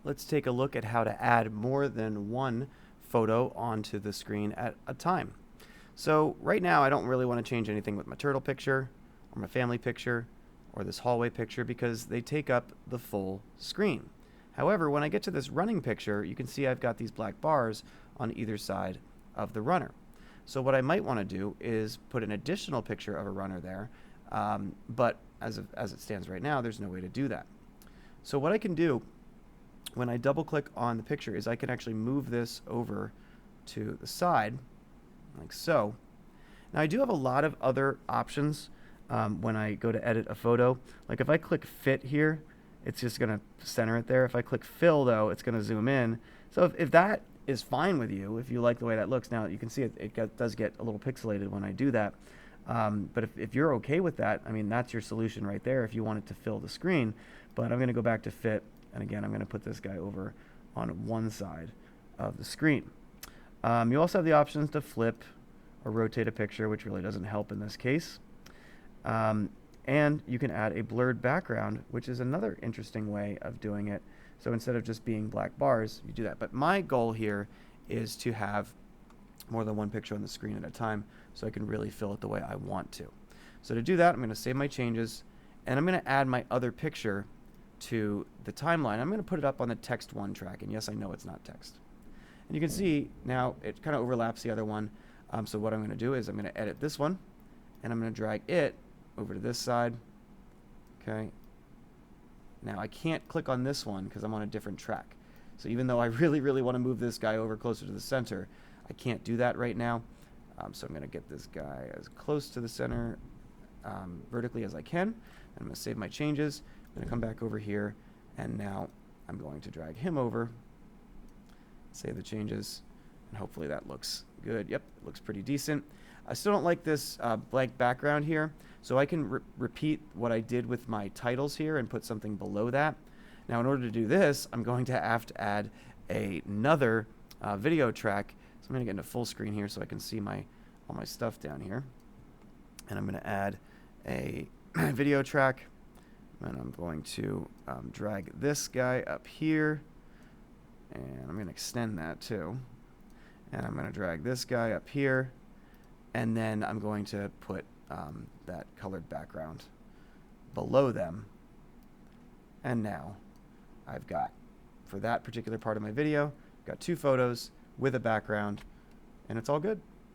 let's take a look at how to add more than one photo onto the screen at a time. So right now I don't really want to change anything with my turtle picture or my family picture or this hallway picture because they take up the full screen. However, when I get to this running picture, you can see I've got these black bars on either side of the runner. So what I might want to do is put an additional picture of a runner there, but as it stands right now, there's no way to do that. So what I can do when I double click on the picture is I can actually move this over to the side, like so. Now I do have a lot of other options when I go to edit a photo. Like if I click fit here, it's just going to center it there. If I click fill though, it's going to zoom in. So if that is fine with you, if you like the way that looks, now you can see it does get a little pixelated when I do that. But if you're okay with that, I mean, that's your solution right there if you want it to fill the screen. But I'm going to go back to fit, and again, I'm going to put this guy over on one side of the screen. You also have the options to flip or rotate a picture, which really doesn't help in this case. And you can add a blurred background, which is another interesting way of doing it. So instead of just being black bars, you do that. But my goal here is to have more than one picture on the screen at a time so I can really fill it the way I want to. So to do that, I'm going to save my changes, and I'm going to add my other picture to the timeline. I'm going to put it up on the text 1 track, and yes, I know it's not text. And you can see now it kind of overlaps the other one. So what I'm going to do is I'm going to edit this one, and I'm going to drag it over to this side. Okay. Now I can't click on this one because I'm on a different track. So even though I really, really want to move this guy over closer to the center, I can't do that right now. So I'm going to get this guy as close to the center vertically as I can. And I'm going to save my changes. I'm going to come back over here, and now I'm going to drag him over, save the changes, and hopefully that looks good. Yep, it looks pretty decent. I still don't like this blank background here, so I can repeat what I did with my titles here and put something below that. Now in order to do this, I'm going to have to add another video track. So I'm going to get into full screen here so I can see all my stuff down here. And I'm going to add a video track, and I'm going to drag this guy up here, and I'm going to extend that too. And I'm going to drag this guy up here, and then I'm going to put that colored background below them. And now I've got, for that particular part of my video, got 2 photos with a background, and it's all good.